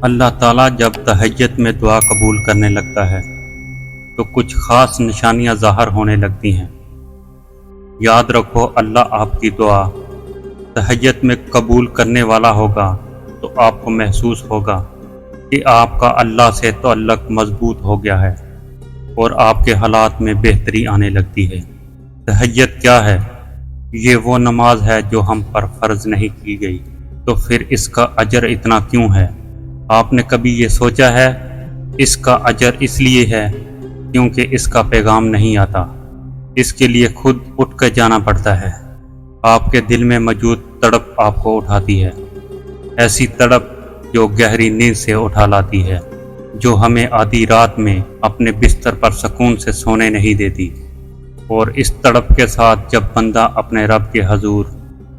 اللہ تعالیٰ جب تہجد میں دعا قبول کرنے لگتا ہے تو کچھ خاص نشانیاں ظاہر ہونے لگتی ہیں۔ یاد رکھو، اللہ آپ کی دعا تہجد میں قبول کرنے والا ہوگا تو آپ کو محسوس ہوگا کہ آپ کا اللہ سے تعلق مضبوط ہو گیا ہے اور آپ کے حالات میں بہتری آنے لگتی ہے۔ تہجد کیا ہے؟ یہ وہ نماز ہے جو ہم پر فرض نہیں کی گئی، تو پھر اس کا اجر اتنا کیوں ہے؟ آپ نے کبھی یہ سوچا ہے؟ اس کا اجر اس لیے ہے کیونکہ اس کا پیغام نہیں آتا، اس کے لیے خود اٹھ کر جانا پڑتا ہے۔ آپ کے دل میں موجود تڑپ آپ کو اٹھاتی ہے، ایسی تڑپ جو گہری نیند سے اٹھا لاتی ہے، جو ہمیں آدھی رات میں اپنے بستر پر سکون سے سونے نہیں دیتی۔ اور اس تڑپ کے ساتھ جب بندہ اپنے رب کے حضور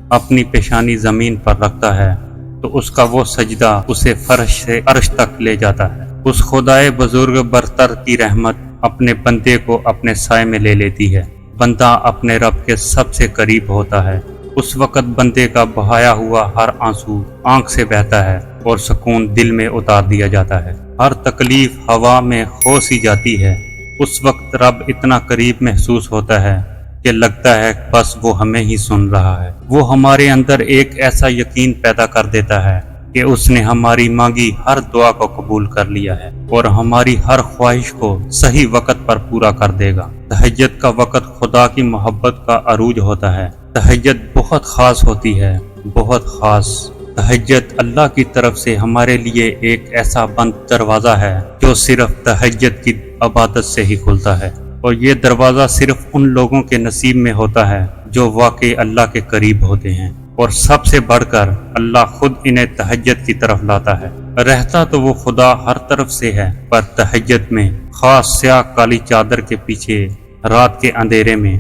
اپنی پیشانی زمین پر رکھتا ہے تو اس کا وہ سجدہ اسے فرش سے عرش تک لے جاتا ہے۔ اس خدائے بزرگ برتر کی رحمت اپنے بندے کو اپنے سائے میں لے لیتی ہے۔ بندہ اپنے رب کے سب سے قریب ہوتا ہے۔ اس وقت بندے کا بہایا ہوا ہر آنسو آنکھ سے بہتا ہے اور سکون دل میں اتار دیا جاتا ہے۔ ہر تکلیف ہوا میں کھو سی جاتی ہے۔ اس وقت رب اتنا قریب محسوس ہوتا ہے کہ لگتا ہے بس وہ ہمیں ہی سن رہا ہے۔ وہ ہمارے اندر ایک ایسا یقین پیدا کر دیتا ہے کہ اس نے ہماری مانگی ہر دعا کو قبول کر لیا ہے اور ہماری ہر خواہش کو صحیح وقت پر پورا کر دے گا۔ تہجد کا وقت خدا کی محبت کا عروج ہوتا ہے۔ تہجد بہت خاص ہوتی ہے، بہت خاص۔ تہجد اللہ کی طرف سے ہمارے لیے ایک ایسا بند دروازہ ہے جو صرف تہجد کی عبادت سے ہی کھلتا ہے، اور یہ دروازہ صرف ان لوگوں کے نصیب میں ہوتا ہے جو واقعی اللہ کے قریب ہوتے ہیں، اور سب سے بڑھ کر اللہ خود انہیں تہجد کی طرف لاتا ہے۔ رہتا تو وہ خدا ہر طرف سے ہے، پر تہجد میں، خاص سیاہ کالی چادر کے پیچھے رات کے اندھیرے میں،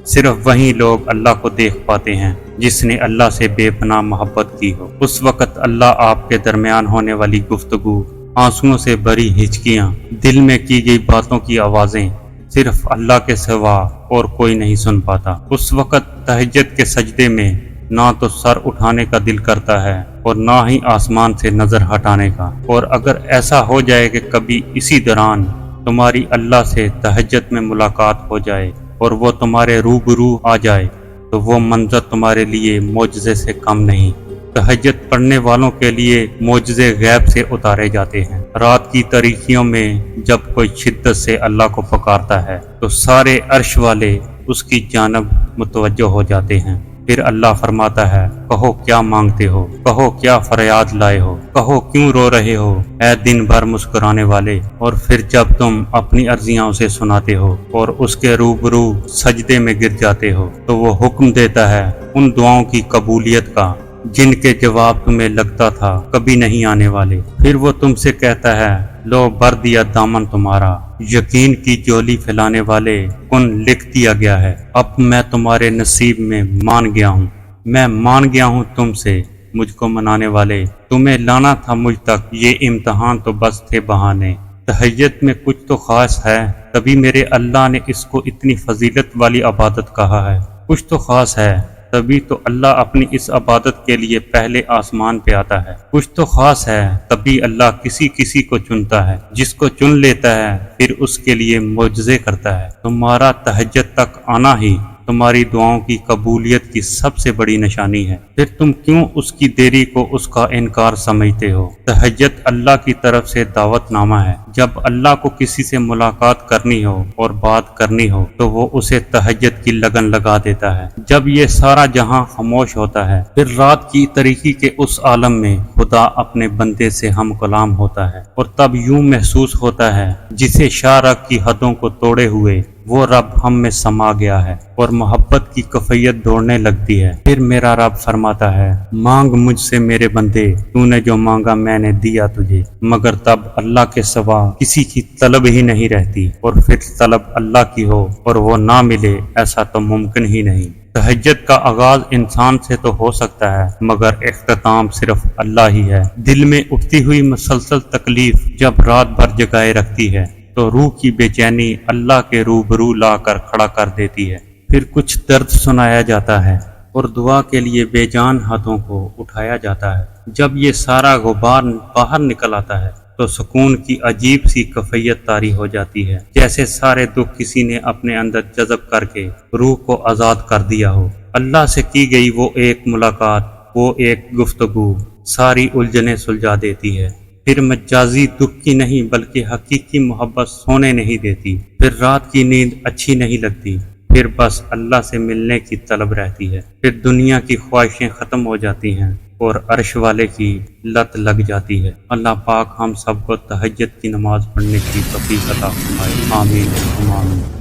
صرف وہی لوگ اللہ کو دیکھ پاتے ہیں جس نے اللہ سے بے پناہ محبت کی ہو۔ اس وقت اللہ آپ کے درمیان ہونے والی گفتگو، آنسوؤں سے بھری ہچکیاں، دل میں کی گئی باتوں کی آوازیں صرف اللہ کے سوا اور کوئی نہیں سن پاتا۔ اس وقت تہجد کے سجدے میں نہ تو سر اٹھانے کا دل کرتا ہے اور نہ ہی آسمان سے نظر ہٹانے کا۔ اور اگر ایسا ہو جائے کہ کبھی اسی دوران تمہاری اللہ سے تہجد میں ملاقات ہو جائے اور وہ تمہارے روبرو آ جائے تو وہ منظر تمہارے لیے معجزے سے کم نہیں۔ تہجد پڑھنے والوں کے لیے معجزے غیب سے اتارے جاتے ہیں۔ رات کی تاریکیوں میں جب کوئی شدت سے اللہ کو پکارتا ہے تو سارے عرش والے اس کی جانب متوجہ ہو جاتے ہیں۔ پھر اللہ فرماتا ہے، کہو کیا مانگتے ہو، کہو کیا فریاد لائے ہو، کہو کیوں رو رہے ہو اے دن بھر مسکرانے والے۔ اور پھر جب تم اپنی عرضیاں اسے سناتے ہو اور اس کے روبرو سجدے میں گر جاتے ہو تو وہ حکم دیتا ہے ان دعاؤں کی قبولیت کا جن کے جواب تمہیں لگتا تھا کبھی نہیں آنے والے۔ پھر وہ تم سے کہتا ہے، لو بھر دیا دامن تمہارا، یقین کی جولی پھیلانے والے کن لکھ دیا گیا ہے۔ اب میں تمہارے نصیب میں مان گیا ہوں، میں مان گیا ہوں تم سے، مجھ کو منانے والے۔ تمہیں لانا تھا مجھ تک، یہ امتحان تو بس تھے بہانے۔ تہجد میں کچھ تو خاص ہے، تبھی میرے اللہ نے اس کو اتنی فضیلت والی عبادت کہا ہے۔ کچھ تو خاص ہے، تبھی تو اللہ اپنی اس عبادت کے لیے پہلے آسمان پہ آتا ہے۔ کچھ تو خاص ہے، تبھی اللہ کسی کسی کو چنتا ہے، جس کو چن لیتا ہے پھر اس کے لیے معجزے کرتا ہے۔ تمہارا تہجد تک آنا ہی تمہاری دعاؤں کی قبولیت کی سب سے بڑی نشانی ہے۔ پھر تم کیوں اس کی دیری کو اس کا انکار سمجھتے ہو؟ تہجد اللہ کی طرف سے دعوت نامہ ہے۔ جب اللہ کو کسی سے ملاقات کرنی ہو اور بات کرنی ہو تو وہ اسے تہجد کی لگن لگا دیتا ہے۔ جب یہ سارا جہاں خاموش ہوتا ہے، پھر رات کی تاریکی کے اس عالم میں خدا اپنے بندے سے ہم کلام ہوتا ہے، اور تب یوں محسوس ہوتا ہے جسے شارع کی حدوں کو توڑے ہوئے وہ رب ہم میں سما گیا ہے اور محبت کی کیفیت دوڑنے لگتی ہے۔ پھر میرا رب فرماتا ہے، مانگ مجھ سے میرے بندے، تو نے جو مانگا میں نے دیا تجھے۔ مگر تب اللہ کے سوا کسی کی طلب ہی نہیں رہتی، اور پھر طلب اللہ کی ہو اور وہ نہ ملے، ایسا تو ممکن ہی نہیں۔ تہجد کا آغاز انسان سے تو ہو سکتا ہے، مگر اختتام صرف اللہ ہی ہے۔ دل میں اٹھتی ہوئی مسلسل تکلیف جب رات بھر جگائے رکھتی ہے تو روح کی بے چینی اللہ کے روبرو لا کر کھڑا کر دیتی ہے۔ پھر کچھ درد سنایا جاتا ہے اور دعا کے لیے بے جان ہاتھوں کو اٹھایا جاتا ہے۔ جب یہ سارا غبار باہر نکل آتا ہے تو سکون کی عجیب سی کیفیت طاری ہو جاتی ہے، جیسے سارے دکھ کسی نے اپنے اندر جذب کر کے روح کو آزاد کر دیا ہو۔ اللہ سے کی گئی وہ ایک ملاقات، وہ ایک گفتگو ساری الجھنیں سلجھا دیتی ہے۔ پھر مجازی دکھ کی نہیں بلکہ حقیقی محبت سونے نہیں دیتی، پھر رات کی نیند اچھی نہیں لگتی، پھر بس اللہ سے ملنے کی طلب رہتی ہے، پھر دنیا کی خواہشیں ختم ہو جاتی ہیں اور عرش والے کی لت لگ جاتی ہے۔ اللہ پاک ہم سب کو تہجد کی نماز پڑھنے کی توفیق عطا فرمائے، آمین ثم آمین۔